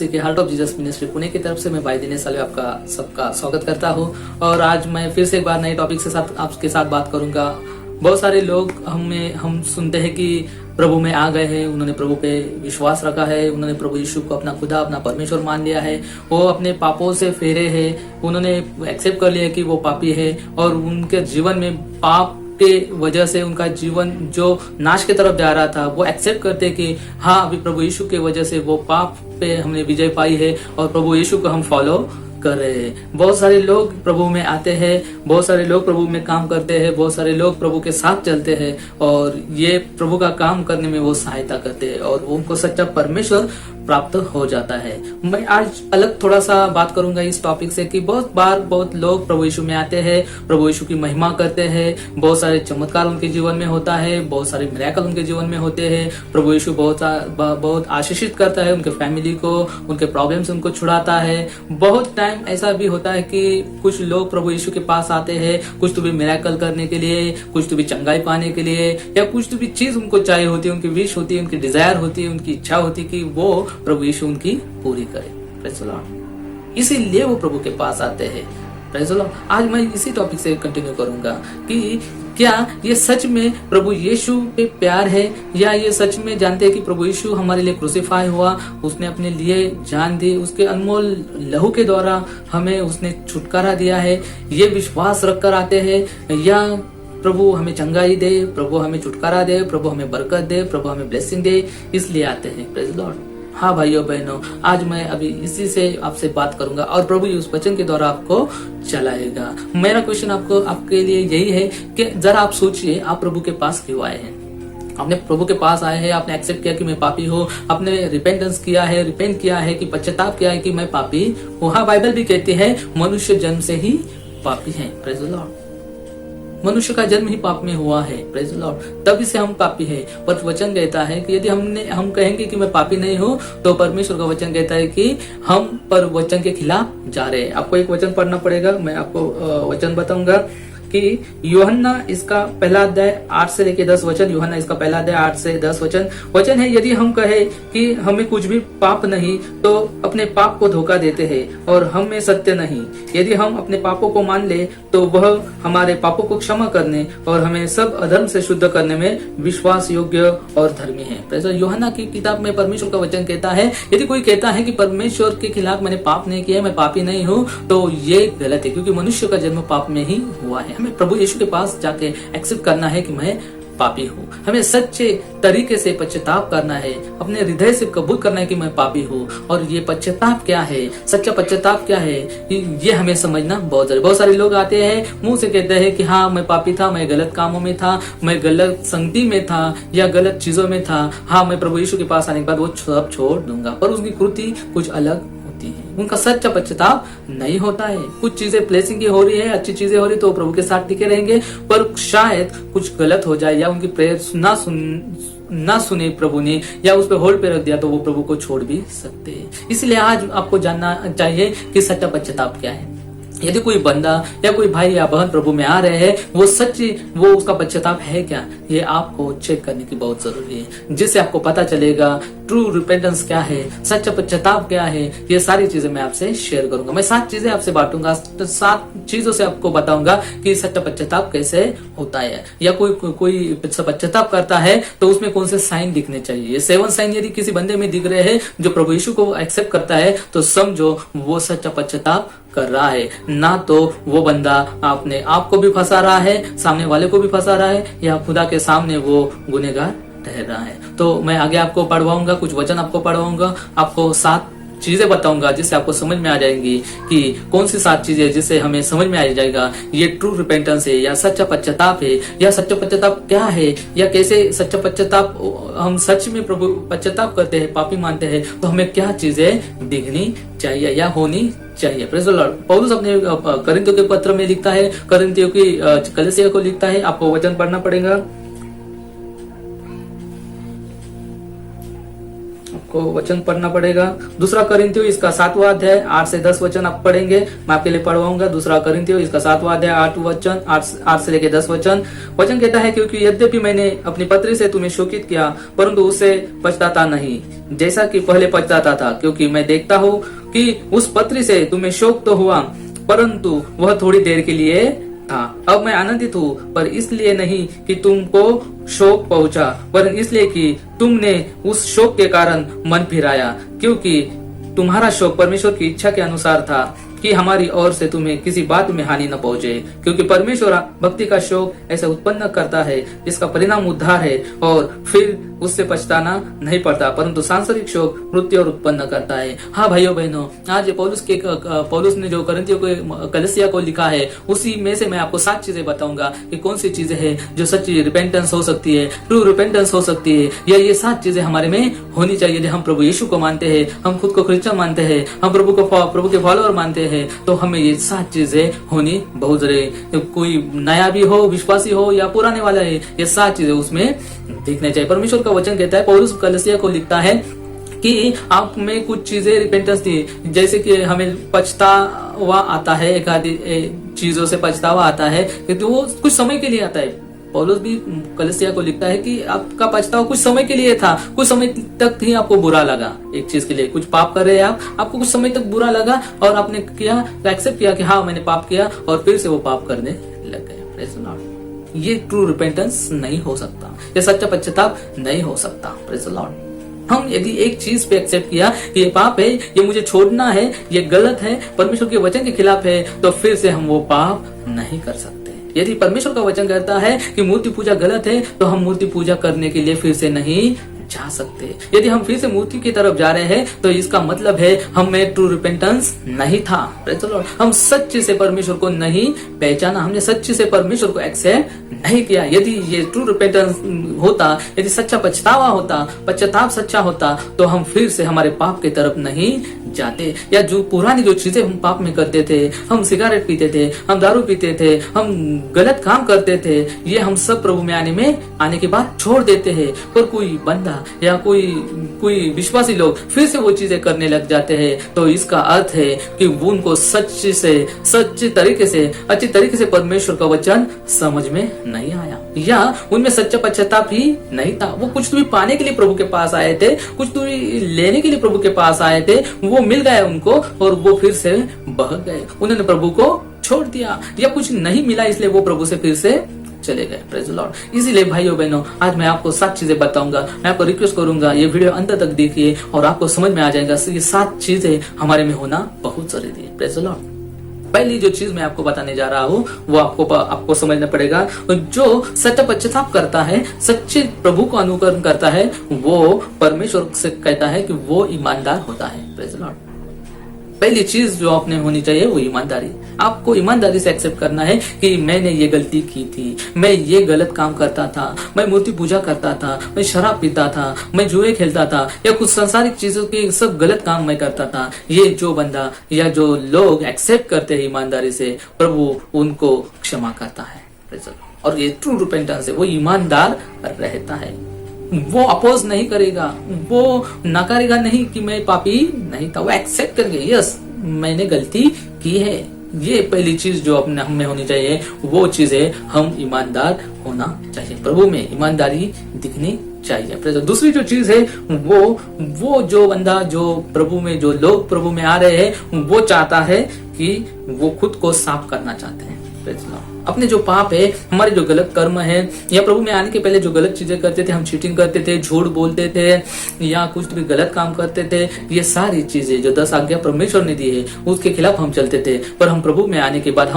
कि heart of Jesus ministry Pune की तरफ से मैं भाई दिनेश साले आपका सबका स्वागत करता हूँ। और आज मैं फिर से एक बार नए टॉपिक के साथ आपके साथ बात करूंगा। बहुत सारे लोग हम सुनते हैं कि प्रभु में आ गए हैं, उन्होंने प्रभु पे विश्वास रखा है, उन्होंने प्रभु यीशु को अपना खुदा अपना परमेश्वर मान लिया है, वो अपने पापों से फेरे हैं, उन्होंने एक्सेप्ट कर लिया कि वो पापी है और उनके जीवन में पाप के वजह से उनका जीवन जो नाश की तरफ जा रहा था वो एक्सेप्ट करते कि हाँ अभी प्रभु यीशु के वजह से वो पाप पे हमने विजय पाई है और प्रभु यीशु को हम फॉलो कर रहे हैं। बहुत सारे लोग प्रभु में आते हैं, बहुत सारे लोग प्रभु में काम करते हैं, बहुत सारे लोग प्रभु के साथ चलते हैं और ये प्रभु का काम करने में वो सहायता करते हैं और उनको सच्चा परमेश्वर प्राप्त हो जाता है। मैं आज अलग थोड़ा सा बात करूंगा इस टॉपिक से कि बहुत बार बहुत लोग प्रभु यीशु में आते हैं, प्रभु यीशु की महिमा करते हैं, बहुत सारे चमत्कार उनके जीवन में होता है, बहुत सारे मिरेकल उनके जीवन में होते हैं। प्रभु यीशु बहुत आशीषित करता है उनके फैमिली को, उनके प्रॉब्लम से उनको छुड़ाता है। बहुत टाइम ऐसा भी होता है कि कुछ लोग प्रभु यीशु के पास आते हैं कुछ तो भी मिरेकल करने के लिए, कुछ तो भी चंगाई पाने के लिए, या कुछ तो भी चीज उनको चाहिए होती है, उनकी विश होती है, उनकी डिजायर होती है, उनकी इच्छा होती है कि वो प्रभु यीशु उनकी पूरी करे। Praise the Lord. इसीलिए वो प्रभु के पास आते हैं। Praise the Lord. आज मैं इसी टॉपिक से कंटिन्यू करूंगा कि क्या ये सच में प्रभु यीशु पे प्यार है, या ये सच में जानते हैं कि प्रभु यीशु हमारे लिए क्रूसिफाई हुआ, उसने अपने लिए जान दी, उसके अनमोल लहू के द्वारा हमें उसने छुटकारा दिया है, ये विश्वास रखकर आते हैं, या प्रभु हमें चंगाई दे, प्रभु हमें छुटकारा दे, प्रभु हमें बरकत दे, प्रभु हमें ब्लेसिंग दे, इसलिए आते हैं। Praise the Lord. हाँ भाइयों बहनों, आज मैं अभी इसी से आपसे बात करूंगा और प्रभु उस वचन के द्वारा आपको चलाएगा। मेरा क्वेश्चन आपके लिए यही है कि जरा आप सोचिए, आप प्रभु के पास क्यों आए हैं? आपने प्रभु के पास आए हैं, आपने एक्सेप्ट किया कि मैं पापी हूँ, आपने रिपेंटेंस किया है, रिपेंट किया है कि पश्चाताप किया है कि मैं पापी हूँ। हाँ, बाइबल भी कहती है मनुष्य जन्म से ही पापी है। Praise the Lord. मनुष्य का जन्म ही पाप में हुआ है। Praise the Lord. तभी से हम पापी है। पर वचन कहता है कि यदि हम कहेंगे कि मैं पापी नहीं हूँ, तो परमेश्वर का वचन कहता है कि हम पर वचन के खिलाफ जा रहे हैं। आपको एक वचन पढ़ना पड़ेगा, मैं आपको वचन बताऊंगा कि यूहन्ना इसका पहला अध्याय 8 से लेके 10 वचन, यूहन्ना इसका पहला अध्याय 8 से 10 वचन है, यदि हम कहे कि हमें कुछ भी पाप नहीं तो अपने पाप को धोखा देते हैं और हम में सत्य नहीं। यदि हम अपने पापों को मान ले तो वह हमारे पापों को क्षमा करने और हमें सब अधर्म से शुद्ध करने में विश्वास योग्य और धर्मी है। यूहन्ना की किताब में परमेश्वर का वचन कहता है, यदि कोई कहता है कि परमेश्वर के खिलाफ मैंने पाप नहीं किया, मैं पापी नहीं हूँ, तो ये गलत है, क्योंकि मनुष्य का जन्म पाप में ही हुआ है। हमें प्रभु यीशु के पास जाके एक्सेप्ट करना है कि मैं पापी हूँ। हमें सच्चे तरीके से पश्चाताप करना है, अपने हृदय से कबूल करना है कि मैं पापी हूँ। और ये पश्चाताप क्या है, सच्चा पश्चाताप क्या है, ये हमें समझना बहुत जरूरी। बहुत सारे लोग आते हैं मुंह से कहते हैं कि हाँ मैं पापी था, मैं गलत कामों में था, मैं गलत संगति में था या गलत चीजों में था, हाँ मैं प्रभु यीशु के पास आने के बाद वो सब छोड़ दूंगा। पर उसकी कृति कुछ अलग होती है, उनका सच्चा पश्चाताप नहीं होता है। कुछ चीजें ब्लेसिंग की हो रही है, अच्छी चीजें हो रही तो प्रभु के साथ टिके रहेंगे, पर शायद कुछ गलत हो जाए या उनकी प्रेयर ना सुने प्रभु ने, या उस पर होल्ड पे रख दिया तो वो प्रभु को छोड़ भी सकते हैं। इसलिए आज आपको जानना चाहिए कि सच्चा पश्चाताप क्या है। यदि कोई बंदा या कोई भाई या बहन प्रभु में आ रहे हैं, वो उसका पश्चाताप है क्या, ये आपको चेक करने की बहुत जरूरी है, जिससे आपको पता चलेगा ट्रू रिपेंटेंस क्या है, सच्चा पश्चाताप क्या है। ये सारी चीजें मैं आपसे शेयर करूंगा। मैं 7 चीजें आपसे बांटूंगा, 7 चीजों से आपको बताऊंगा कि सच्चा पश्चाताप कैसे होता है, या कोई पश्चाताप करता है तो उसमें कौन से साइन दिखने चाहिए। ये 7 साइन यदि किसी बंदे में दिख रहे हैं जो प्रभु यीशु को एक्सेप्ट करता है, तो समझो वो सच्चा पश्चाताप कर रहा है, ना तो वो बंदा अपने आप को भी फंसा रहा है, सामने वाले को भी फंसा रहा है, या खुदा के सामने वो गुनहगार ठहर रहा है। तो मैं आगे आपको पढ़वाऊंगा, कुछ वचन आपको पढ़वाऊंगा, आपको 7 चीजें बताऊंगा जिससे आपको समझ में आ जाएंगी कि कौन सी 7 चीजें जिससे हमें समझ में आ जाएगा ये ट्रू रिपेंटेंस है या सच्चा पश्चाताप है, या सच्चा पश्चाताप क्या है, या कैसे सच्चा पश्चाताप, हम सच में प्रभु पश्चाताप करते हैं, पापी मानते हैं, तो हमें क्या चीजें दिखनी चाहिए या होनी चाहिए। Praise the Lord. पौलुस अपने करिन्थियों के पत्र में लिखता है, करिन्थियों की कलीसिया को लिखता है, आपको वचन पढ़ना पड़ेगा, आपको वचन पढ़ना पड़ेगा। दूसरा कोरिन्थियों इसका 7वां अध्याय 8 से 10 वचन आप पढ़ेंगे। मैं आपके लिए पढ़वाऊंगा। दूसरा कोरिन्थियों इसका 7वां अध्याय 8 से लेके 10 वचन कहता है, क्योंकि यद्यपि मैंने अपनी पत्री से तुम्हें शोकित किया, परंतु उससे पछताता नहीं, जैसा कि पहले पछताता था, क्योंकि मैं देखता हूँ कि उस पत्री से तुम्हें शोक तो हुआ, परंतु वह थोड़ी देर के लिए था। अब मैं आनंदित हूँ, पर इसलिए नहीं कि तुमको शोक पहुंचा, पर इसलिए कि तुमने उस शोक के कारण मन फिराया, क्योंकि तुम्हारा शोक परमेश्वर की इच्छा के अनुसार था कि हमारी ओर से तुम्हें किसी बात में हानि न पहुंचे। क्योंकि परमेश्वर भक्ति का शोक ऐसे उत्पन्न करता है जिसका परिणाम उद्धार है, और फिर उससे पछताना नहीं पड़ता, परंतु सांसारिक शोक मृत्यु और उत्पन्न करता है। हाँ भाइयों बहनों, आज पौलुस ने जो कोरिन्थियों को कलीसिया को लिखा है, उसी में से मैं आपको 7 चीजें बताऊंगा कि कौन सी चीजें हैं जो सच्ची रिपेंटेंस हो सकती है, ट्रू रिपेंटेंस हो सकती है, या ये 7 चीजें हमारे में होनी चाहिए। जब हम प्रभु यीशु को मानते हैं, हम खुद को क्रिश्चियन मानते हैं, हम प्रभु के फॉलोअर मानते हैं, तो हमें ये 7 चीजें होनी बहुत जरूरी। कोई नया भी हो, विश्वासी हो या पुराने वाला है, ये 7 चीजें उसमें देखने चाहिए। परमेश्वर का वचन कहता है, पौलुस कलीसिया को लिखता है कि आप में कुछ चीजें रिपेंटेंस दी, जैसे कि हमें पछतावा आता है, एक आदि चीजों से पछतावा आता है, क्योंकि वो कुछ समय के लिए आता है। पौलुस भी कलीसिया को लिखता है कि आपका पछतावा कुछ समय के लिए था, कुछ समय तक ही आपको बुरा लगा। एक चीज के लिए कुछ पाप कर रहे हैं आपको कुछ समय तक बुरा लगा, और आपने किया, एक्सेप्ट किया कि हाँ मैंने पाप किया, और फिर से वो पाप करने लग गए। Praise the Lord. ये ट्रू रिपेंटेंस नहीं हो सकता, ये सच्चा पश्चाताप नहीं हो सकता। Praise the Lord. हम यदि एक चीज पे एक्सेप्ट किया कि ये पाप है, ये मुझे छोड़ना है, ये गलत है, परमेश्वर के वचन के खिलाफ है, तो फिर से हम वो पाप नहीं कर सकते। यदि परमेश्वर का वचन कहता है कि मूर्ति पूजा गलत है, तो हम मूर्ति पूजा करने के लिए फिर से नहीं जा सकते। यदि हम फिर से मूर्ति की तरफ जा रहे हैं, तो इसका मतलब है हम में ट्रू रिपेंटेंस नहीं था। Praise the Lord. हम सच्चे से परमेश्वर को नहीं पहचाना, हमने सच्चे से परमेश्वर को एक्सेप्ट नहीं किया। यदि ये ट्रू रिपेंटेंस होता, यदि सच्चा पछतावा होता, पश्चाताप सच्चा होता, तो हम फिर से हमारे पाप की तरफ नहीं जाते। या जो पुरानी जो चीजें हम पाप में करते थे, हम सिगरेट पीते थे, हम दारू पीते थे, हम गलत काम करते थे, ये हम सब प्रभु में आने के बाद छोड़ देते हैं। पर कोई बंदा या कोई विश्वासी लोग फिर से वो चीजें करने लग जाते हैं, तो इसका अर्थ है कि वो उनको सच्चे तरीके से, अच्छी तरीके से परमेश्वर का वचन समझ में नहीं आया, या उनमें सच्चा पश्चाताप ही नहीं था। वो कुछ भी पाने के लिए प्रभु के पास आए थे, कुछ भी लेने के लिए प्रभु के पास आए थे, वो मिल गया उनको, और वो फिर से बह गए, उन्होंने प्रभु को छोड़ दिया, या कुछ नहीं मिला इसलिए वो प्रभु से फिर से चले गए। Praise the Lord. इसीलिए भाइयों बहनों, आज मैं आपको 7 चीजें बताऊंगा। मैं आपको रिक्वेस्ट करूंगा ये वीडियो अंत तक देखिए, और आपको समझ में आ जाएगा ये 7 चीजें हमारे में होना बहुत जरूरी है। Praise the Lord. पहली जो चीज मैं आपको बताने जा रहा हूँ, वो आपको समझना पड़ेगा। जो सच्चा पश्चाताप करता है, सच्चे प्रभु को अनुकरण करता है, वो परमेश्वर से कहता है कि वो ईमानदार होता है। Praise the Lord. पहली चीज जो आपने होनी चाहिए वो ईमानदारी। आपको ईमानदारी से एक्सेप्ट करना है कि मैंने ये गलती की थी, मैं ये गलत काम करता था, मैं मूर्ति पूजा करता था, मैं शराब पीता था, मैं जुए खेलता था, या कुछ सांसारिक चीजों के सब गलत काम मैं करता था। ये जो बंदा या जो लोग एक्सेप्ट करते हैं ईमानदारी से, प्रभु उनको क्षमा करता है। और ये ट्रू रिपेंटेंस है, वो ईमानदार रहता है, वो अपोज नहीं करेगा, वो नकारेगा नहीं कि मैं पापी नहीं था, वो एक्सेप्ट करेंगे, यस मैंने गलती की है। ये पहली चीज जो अपने हम में होनी चाहिए, वो चीज है हम ईमानदार होना चाहिए, प्रभु में ईमानदारी दिखनी चाहिए। दूसरी जो चीज है वो जो बंदा जो प्रभु में, जो लोग प्रभु में आ रहे हैं, वो चाहता है कि वो खुद को साफ करना चाहते हैं। अपने जो पाप है, हमारे जो गलत कर्म है, या प्रभु में आने के पहले जो गलत चीजें करते थे, हम चीटिंग करते थे, झूठ बोलते थे, या कुछ भी गलत काम करते थे, ये सारी चीजें जो 10 आज्ञा परमेश्वर ने दी है, उसके खिलाफ हम चलते थे। पर हम प्रभु में आने के बाद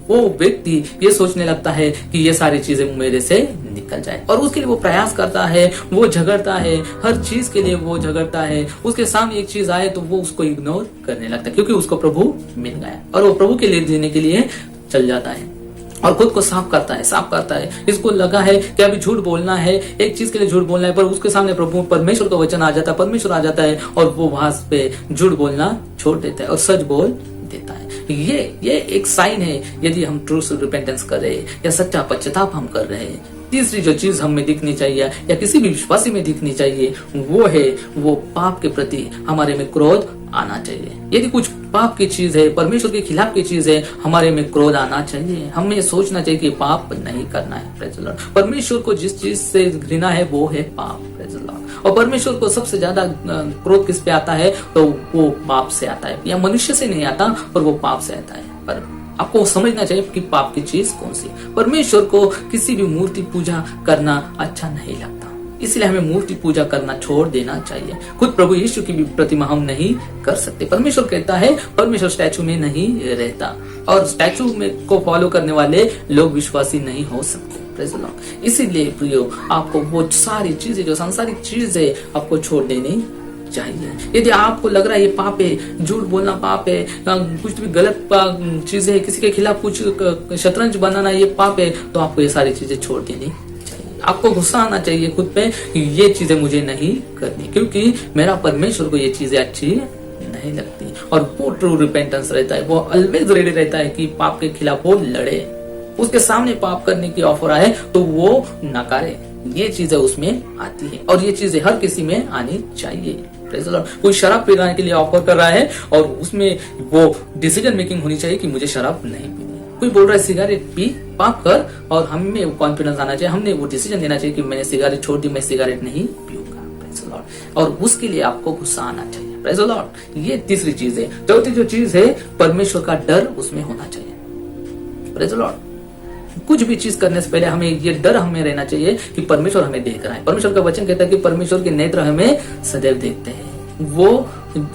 वो व्यक्ति ये सोचने लगता है कि ये सारी चीजें मेरे से निकल जाए, और उसके लिए वो प्रयास करता है, वो झगड़ता है, हर चीज के लिए वो झगड़ता है। उसके सामने एक चीज आए तो वो उसको इग्नोर करने लगता है, क्योंकि उसको प्रभु मिल गया, और वो प्रभु के लिए जीने के लिए चल जाता है, और खुद को साफ करता है। इसको लगा है कि अभी झूठ बोलना है, एक चीज के लिए झूठ बोलना है, पर उसके सामने प्रभु परमेश्वर का वचन आ जाता है, परमेश्वर आ जाता है, और वो वहां पे झूठ बोलना छोड़ देता है और सच बोल देता है। ये एक साइन है, यदि हम ट्रू रिपेंटेंस कर रहे हैं या सच्चा पश्चाताप हम कर रहे हैं, तीसरी जो चीज हमें दिखनी चाहिए या किसी भी विश्वासी में दिखनी चाहिए वो पाप के प्रति हमारे में क्रोध आना चाहिए। यदि कुछ पाप की चीज है, परमेश्वर के खिलाफ की चीज है, हमारे में क्रोध आना चाहिए। हमें सोचना चाहिए कि पाप नहीं करना है। Praise the Lord. परमेश्वर को जिस चीज से घृणा है वो है पाप। Praise the Lord. और परमेश्वर को सबसे ज्यादा क्रोध किस पे आता है? तो वो पाप से आता है, या मनुष्य से नहीं आता, पर वो पाप से आता है। पर आपको समझना चाहिए कि पाप की चीज कौन सी। परमेश्वर को किसी भी मूर्ति पूजा करना अच्छा नहीं लगता, इसलिए हमें मूर्ति पूजा करना छोड़ देना चाहिए। खुद प्रभु यीशु की भी प्रतिमा हम नहीं कर सकते। परमेश्वर कहता है परमेश्वर स्टैचू में नहीं रहता, और स्टैचू में को फॉलो करने वाले लोग विश्वासी नहीं हो सकते। Praise the Lord. इसीलिए प्रियो, आपको वो सारी चीजें जो सांसारिक चीज है आपको छोड़ देनी चाहिए। यदि आपको लग रहा है ये पाप है, झूठ बोलना पाप है, कुछ भी गलत चीजें है, किसी के खिलाफ कुछ शतरंज बनाना ये पाप है, तो आपको ये सारी चीजें छोड़ देनी चाहिए। आपको गुस्सा आना चाहिए खुद पे कि ये चीजें मुझे नहीं करनी, क्योंकि मेरा परमेश्वर को ये चीजें अच्छी नहीं लगती। और वो ट्रू रिपेंटेंस रहता है, वो ऑलवेज रेडी रहता है कि पाप के खिलाफ वो लड़े। उसके सामने पाप करने की ऑफर आए तो वो नकारे। ये चीजें उसमें आती है, और ये चीजें हर किसी में आनी चाहिए। Praise the Lord. कोई शराब पीने के लिए ऑफर कर रहा है और उसमें वो डिसीजन मेकिंग होनी चाहिए कि मुझे शराब नहीं पीनी। कोई बोल रहा है सिगरेट पी, पाप कर, और हमें कॉन्फिडेंस आना चाहिए, हमने वो डिसीजन लेना चाहिए कि मैंने सिगरेट छोड़ दी, मैं सिगरेट नहीं पीऊंगा। Praise the Lord. और उसके लिए आपको गुस्सा आना चाहिए। Praise the Lord. ये तीसरी चीज है। चौथी जो चीज है, परमेश्वर का डर उसमें होना चाहिए। Praise the Lord. कुछ भी चीज करने से पहले हमें ये डर हमें रहना चाहिए कि परमेश्वर हमें देख रहा है। परमेश्वर का वचन कहता है कि परमेश्वर के नेत्र हमें सदैव देखते हैं। वो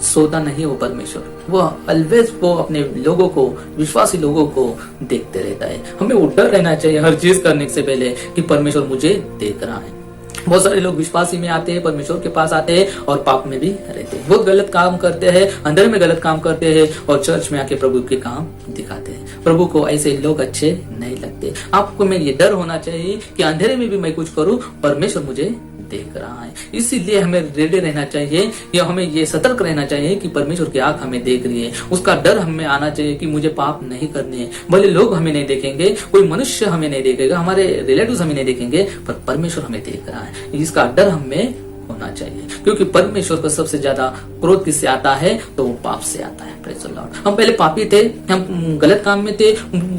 सोता नहीं, वो परमेश्वर, वो ऑलवेज वो अपने लोगों को, विश्वासी लोगों को देखते रहता है। हमें वो डर रहना चाहिए हर चीज करने से पहले कि परमेश्वर मुझे देख रहा है। बहुत सारे लोग विश्वासी में आते हैं, परमेश्वर के पास आते हैं और पाप में भी रहते हैं। वो गलत काम करते हैं, अंदर में गलत काम करते हैं, और चर्च में आके प्रभु के काम दिखाते हैं। प्रभु को ऐसे लोग अच्छे नहीं लगते। आपको में ये डर होना चाहिए कि अंधेरे में भी मैं कुछ करूं, परमेश्वर मुझे देख रहा है। इसीलिए हमें रेडी रहना चाहिए, या हमें ये सतर्क रहना चाहिए कि परमेश्वर की आंख हमें देख रही है। उसका डर हमें आना चाहिए कि मुझे पाप नहीं करने हैं। भले लोग हमें नहीं देखेंगे, कोई मनुष्य हमें नहीं देखेगा, हमारे रिलेटिव्स हमें नहीं देखेंगे, पर परमेश्वर हमें देख रहा है। इसका डर हमें होना चाहिए, क्योंकि परमेश्वर को सबसे ज्यादा क्रोध किससे आता है? तो वो पाप से आता है। Praise the Lord. हम पहले पापी थे, हम गलत काम में थे,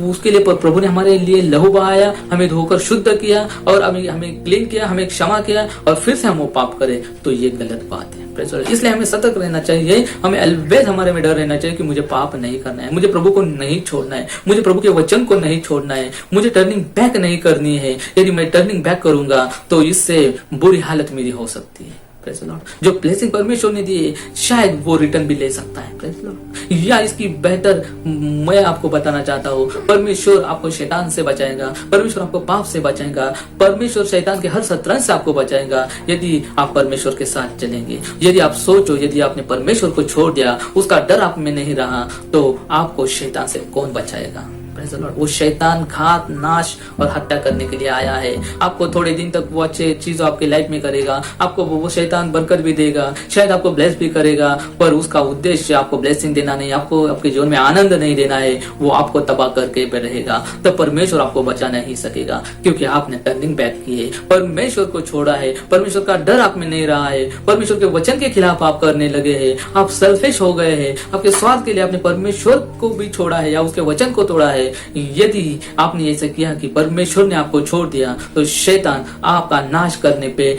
उसके लिए प्रभु ने हमारे लिए लहू बहाया, हमें धोकर शुद्ध किया, और हमें क्लीन किया, हमें क्षमा किया, और फिर से हम वो पाप करें, तो ये गलत बात है। Praise the Lord. इसलिए हमें सतर्क रहना चाहिए, हमें ऑलवेज हमारे में डर रहना चाहिए कि मुझे पाप नहीं करना है, मुझे प्रभु को नहीं छोड़ना है, मुझे प्रभु के वचन को नहीं छोड़ना है, मुझे टर्निंग बैक नहीं करनी है। यदि मैं टर्निंग बैक करूंगा तो इससे बुरी हालत मेरी हो सकती है। Praise the Lord. जो ब्लेसिंग परमेश्वर ने दी है, शायद वो रिटर्न भी ले सकता है। Praise the Lord. या इसकी बेहतर मैं आपको बताना चाहता हूँ, परमेश्वर आपको शैतान से बचाएगा, परमेश्वर आपको पाप से बचाएगा, परमेश्वर शैतान के हर शतरंज से आपको बचाएगा, यदि आप परमेश्वर के साथ चलेंगे। यदि आप सोचो, यदि आपने परमेश्वर को छोड़ दिया, उसका डर आप में नहीं रहा, तो आपको शैतान से कौन बचाएगा? Praise the Lord. वो शैतान घात, नाश और हत्या करने के लिए आया है। आपको थोड़े दिन तक वो अच्छे चीज आपके लाइफ में करेगा, आपको वो शैतान बरकत भी देगा, शायद आपको ब्लेस भी करेगा, पर उसका उद्देश्य आपको ब्लेसिंग देना नहीं, आपको आपके जीवन में आनंद नहीं देना है। वो आपको तबाह करके रहेगा, तो परमेश्वर आपको बचा नहीं सकेगा, क्योंकि आपने टर्निंग बैक की है, परमेश्वर को छोड़ा है, परमेश्वर का डर आप में नहीं रहा है, परमेश्वर के वचन के खिलाफ आप करने लगे हैं, आप सेल्फिश हो गए हैं, आपके स्वार्थ के लिए आपने परमेश्वर को भी छोड़ा है या उसके वचन को तोड़ा है। यदि आपने ऐसा किया कि परमेश्वर ने आपको छोड़ दिया, तो शैतान आपका नाश करने पे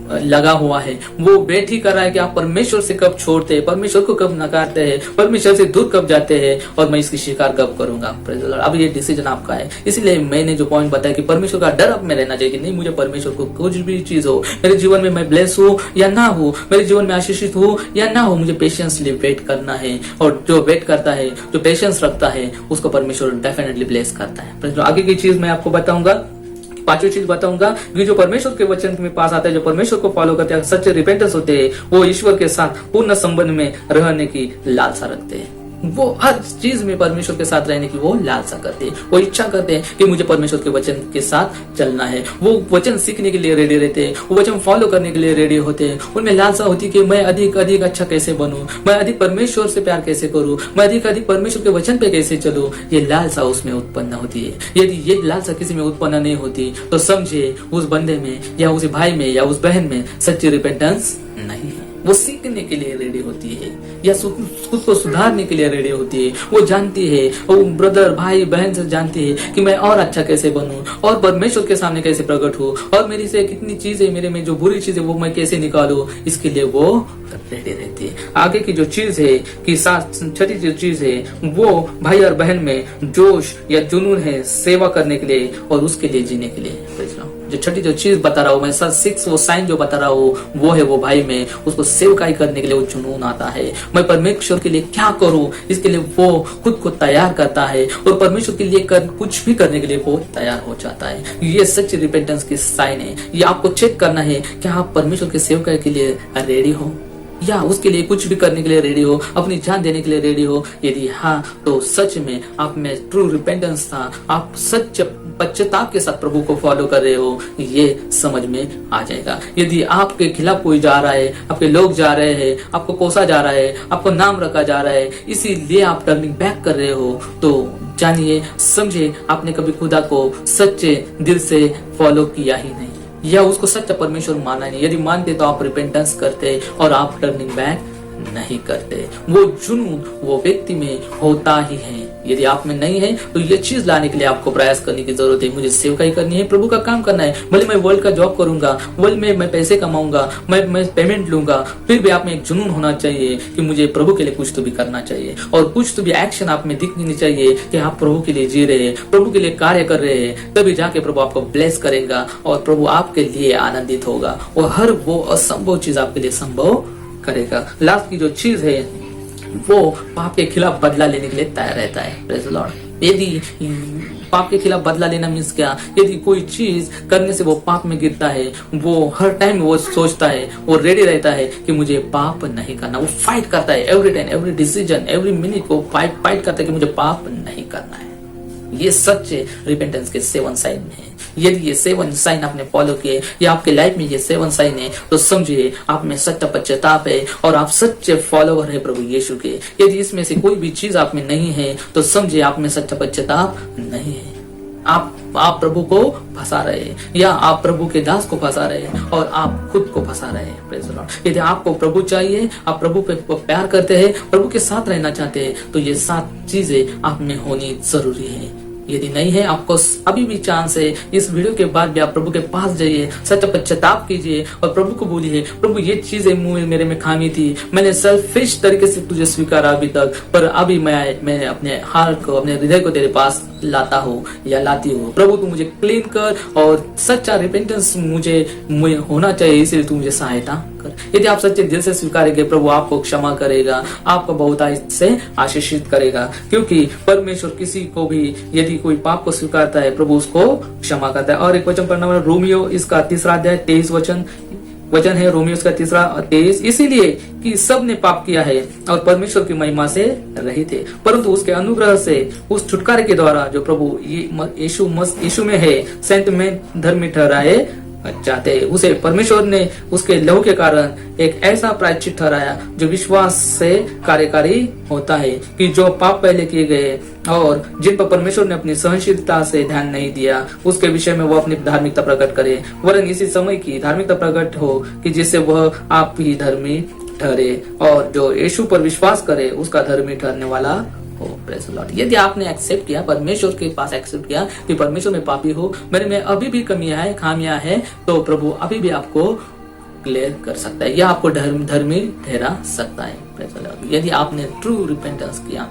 लगा हुआ है। वो वेट ही कर रहा है कि आप परमेश्वर से कब छोड़ते हैं, परमेश्वर को कब नकारते हैं, परमेश्वर से दूर कब जाते हैं, और मैं इसकी शिकार कब करूंगा। Praise the Lord. अब ये डिसीजन आपका है। इसलिए मैंने जो पॉइंट बताया कि परमेश्वर का डर आप में रहना चाहिए कि नहीं, मुझे परमेश्वर को कुछ भी चीज हो, मेरे जीवन में मैं ब्लेस हूँ या ना हो, मेरे जीवन में आशीषित हूँ या ना हो, मुझे पेशेंसली वेट करना है। और जो वेट करता है, जो पेशेंस रखता है, उसको परमेश्वर डेफिनेटली ब्लेस करता है। आगे की चीज मैं आपको बताऊंगा, पांचवी चीज बताऊंगा कि जो परमेश्वर के वचन में पास आता है, जो परमेश्वर को फॉलो करते हैं, सच्चे रिपेंटेंस होते हैं, वो ईश्वर के साथ पूर्ण संबंध में रहने की लालसा रखते हैं। वो हर चीज में परमेश्वर के साथ रहने की वो लालसा करते हैं, वो इच्छा करते हैं कि मुझे परमेश्वर के वचन के साथ चलना है। वो वचन सीखने के लिए रेडी रहते हैं, वो वचन फॉलो करने के लिए रेडी होते हैं। उनमें लालसा होती है कि मैं अधिक अधिक अच्छा कैसे बनूं, मैं अधिक परमेश्वर से प्यार कैसे करूं, मैं अधिक अधिक परमेश्वर के वचन पे कैसे चलूं। ये लालसा उसमें उत्पन्न होती है। यदि ये लालसा किसी में उत्पन्न नहीं होती तो समझे उस बंदे में या उस भाई में या उस बहन में सच्ची रिपेंटेंस नहीं है। वो सीखने के लिए रेडी होती है या खुद को सुधारने के लिए रेडी होती है। वो जानती है, वो ब्रदर भाई बहन से जानती है कि मैं और अच्छा कैसे बनूं और परमेश्वर के सामने कैसे प्रकट हूँ और मेरी से कितनी चीजें, मेरे में जो बुरी चीजें वो मैं कैसे निकालूं। इसके लिए वो रेडी रहती है। आगे की जो चीज है कि छठी जो चीज है वो भाई और बहन में जोश या जुनून है सेवा करने के लिए और उसके लिए जीने के लिए। जो छठी जो चीज बता रहा हूँ मैं, सिक्स वो साइन जो बता रहा हूँ वो है वो भाई में उसको सेवकाई करने के लिए वो जुनून आता है। मैं परमेश्वर के लिए क्या करूँ, इसके लिए वो खुद को तैयार करता है और परमेश्वर के लिए कुछ भी करने के लिए वो तैयार हो जाता है। ये सच्ची रिपेंटेंस की साइन है। ये आपको चेक करना है कि आप परमेश्वर के सेवकाई के लिए रेडी हो या उसके लिए कुछ भी करने के लिए रेडी हो, अपनी जान देने के लिए रेडी हो। यदि हाँ तो सच में आप में ट्रू रिपेंटेंस था, आप सच पश्चाताप के साथ प्रभु को फॉलो कर रहे हो, ये समझ में आ जाएगा। यदि आपके खिलाफ कोई जा रहा है, आपके लोग जा रहे हैं, आपको कोसा जा रहा है, आपको नाम रखा जा रहा है, इसीलिए आप टर्निंग बैक कर रहे हो, तो जानिए समझे आपने कभी खुदा को सच्चे दिल से फॉलो किया ही नहीं या उसको सच्चा परमेश्वर माना नहीं। यदि मानते तो आप रिपेंटेंस करते और आप टर्निंग बैक नहीं करते। वो जुनून वो व्यक्ति में होता ही है। यदि आप में नहीं है तो ये चीज लाने के लिए आपको प्रयास करने की जरूरत है। मुझे सेवकाई करनी है, प्रभु का काम करना है, भले मैं वर्ल्ड का जॉब करूंगा, वर्ल्ड में मैं पैसे कमाऊंगा, मैं पेमेंट लूंगा, फिर भी आप में एक जुनून होना चाहिए कि मुझे प्रभु के लिए कुछ तो भी करना चाहिए और कुछ तो भी एक्शन आप में दिखनी चाहिए कि आप प्रभु के लिए जी रहे हैं, प्रभु के लिए कार्य कर रहे हैं। तभी जाके प्रभु आपको ब्लेस करेगा और प्रभु आपके लिए आनंदित होगा और हर वो असंभव चीज आपके लिए संभव करेगा। लास्ट की जो चीज है वो पाप के खिलाफ बदला लेने के लिए तैयार रहता है। Praise the Lord. यदि पाप के खिलाफ बदला लेना मीन्स क्या, यदि कोई चीज करने से वो पाप में गिरता है, वो हर टाइम वो सोचता है, वो रेडी रहता है कि मुझे पाप नहीं करना। वो फाइट करता है every time, every decision, every minute वो फाइट करता है कि मुझे पाप नहीं करना है। ये सच्चे रिपेंटेंस के 7 साइन है। यदि ये 7 साइन आपने फॉलो किए या आपके लाइफ में ये 7 साइन है तो समझिए आप में सच्चा पश्चाताप है और आप सच्चे फॉलोवर है प्रभु यीशु के। यदि इसमें से कोई भी चीज आप में नहीं है तो समझिए आप में सच्चा पश्चाताप नहीं है। आप प्रभु को फंसा रहे हैं या आप प्रभु के दास को फंसा रहे हैं और आप खुद को फंसा रहे हैं। Praise the Lord. यदि आपको प्रभु चाहिए, आप प्रभु पे प्यार करते हैं, प्रभु के साथ रहना चाहते हैं तो ये 7 चीजें आप में होनी जरूरी है। यदि नहीं है आपको अभी भी चांस है। इस वीडियो के बाद भी आप प्रभु के पास जाइए, सच्चा पश्चाताप कीजिए और प्रभु को बोलिए, प्रभु ये चीजें मेरे में खामी थी, मैंने सेल्फिश तरीके से तुझे स्वीकारा अभी तक, पर अभी मैं अपने हार्ट को, अपने हृदय को तेरे पास लाता हूँ या लाती हूँ। प्रभु तू मुझे क्लीन कर और सच्चा रिपेंटेंस मुझे होना चाहिए, इसलिए तू मुझे सहायता कर। यदि आप सच्चे दिल से स्वीकारेंगे प्रभु आपको क्षमा करेगा, आपको बहुतायत से आशीषित करेगा, क्योंकि परमेश्वर किसी को भी यदि कोई पाप को स्वीकारता है प्रभु उसको क्षमा करता है। और एक वचन पढ़ना वाला रोमियो इसका 3 अध्याय 23 वचन है, रोमियो इसका 3:23, इसीलिए कि सब ने पाप किया है और परमेश्वर की महिमा से रहित है, परंतु उसके अनुग्रह से उस छुटकारे के द्वारा जो प्रभु यीशु में है संत में धर्मी ठहराए चाहते हैं। उसे परमेश्वर ने उसके लहू के कारण एक ऐसा प्रायश्चित ठहराया जो विश्वास से कार्यकारी होता है कि जो पाप पहले किए गए और जिन पर परमेश्वर ने अपनी सहनशीलता से ध्यान नहीं दिया उसके विषय में वो अपनी धार्मिकता प्रकट करे, वरन इसी समय की धार्मिकता प्रकट हो कि जिससे वह आप ही धर्मी ठहरे और जो यीशु पर विश्वास करे उसका धर्मी ठहरने वाला हो। Praise the Lord. यदि आपने एक्सेप्ट किया, परमेश्वर के पास एक्सेप्ट किया कि परमेश्वर में पापी हो, मेरे में अभी भी कमियां है, खामियां है, तो प्रभु अभी भी आपको क्लियर कर सकता है या आपको धर्मी ठहरा सकता है। Praise the Lord. यदि आपने ट्रू रिपेंटेंस किया,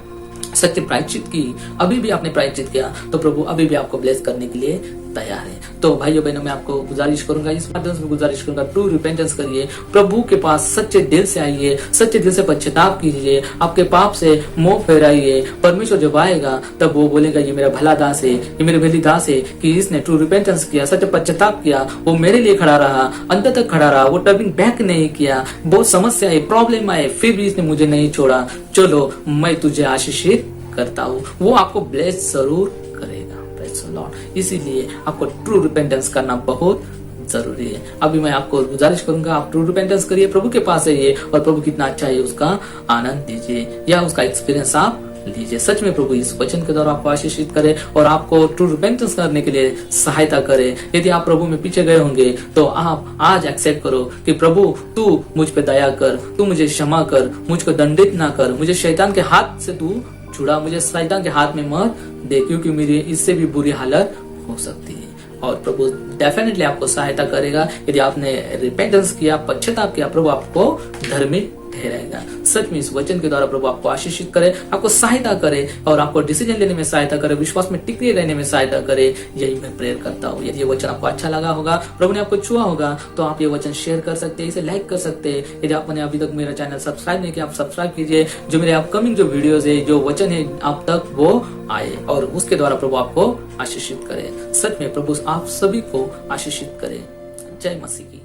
सत्य प्रायश्चित की, अभी भी आपने प्रायश्चित किया, तो प्रभु अभी भी आपको ब्लेस करने के लिए तैयार है। तो भाइयों बहनों, मैं आपको गुजारिश करूंगा, इस माध्यम से गुजारिश करूंगा, ट्रू रिपेंटेंस करिए, प्रभु के पास सच्चे दिल से आइए, सच्चे दिल से पश्चाताप कीजिए, आपके पाप से मुंह फेराइए। परमेश्वर जब आएगा तब वो बोलेगा ये मेरा भला दास है, ये मेरे भली दास है कि इसने ट्रू रिपेंटेंस किया, सच्चे पश्चाताप किया, वो मेरे लिए खड़ा रहा, अंत तक खड़ा रहा, वो टर्निंग बैक नहीं किया, बहुत समस्या है, प्रॉब्लम आए, फिर भी इसने मुझे नहीं छोड़ा, चलो मैं तुझे आशीषित करता हूँ। वो आपको ब्लेस जरूर करेगा। Praise the Lord. इसीलिए आपको ट्रू रिपेंटेंस करना बहुत जरूरी है। अभी मैं आपको गुजारिश करूंगा, आप ट्रू रिपेंटेंस करिए, प्रभु के पास आइए और प्रभु कितना अच्छा है उसका आनंद लीजिए या उसका एक्सपीरियंस आप लीजिए। सच में प्रभु इस वचन के द्वारा आपको आशीषित करे और आपको ट्रू रिपेंटेंस करने के लिए सहायता करे। यदि आप प्रभु में पीछे गए होंगे तो आप आज एक्सेप्ट करो कि प्रभु तू मुझ पे दया कर, तू मुझे क्षमा कर, मुझको दंडित ना कर, मुझे शैतान के हाथ से तू छुड़ा, मुझे शैतान के हाथ में मत दे, क्योंकि मेरी इससे भी बुरी हालत हो सकती है। और प्रभु डेफिनेटली आपको सहायता करेगा। यदि आपने रिपेंटेंस किया, पश्चाताप किया, प्रभु आपको धर्मी ठहराएगा। सच में इस वचन के द्वारा प्रभु आपको आशीषित करे, आपको सहायता करे और आपको डिसीजन लेने में सहायता करे, विश्वास में टिके रहने में सहायता करे। यही मैं प्रेयर करता हूँ। यदि ये वचन आपको अच्छा लगा होगा, प्रभु ने आपको छुआ होगा, तो आप ये वचन शेयर कर सकते हैं, इसे लाइक कर सकते हैं। यदि आपने अभी तक मेरा चैनल सब्सक्राइब नहीं किया, आप सब्सक्राइब कीजिए, जो मेरे अपकमिंग जो वीडियोस है, जो वचन है, आप तक वो आए और उसके द्वारा प्रभु आपको आशीषित करे। सच में प्रभु आप सभी को आशीषित करे। जय मसीह की।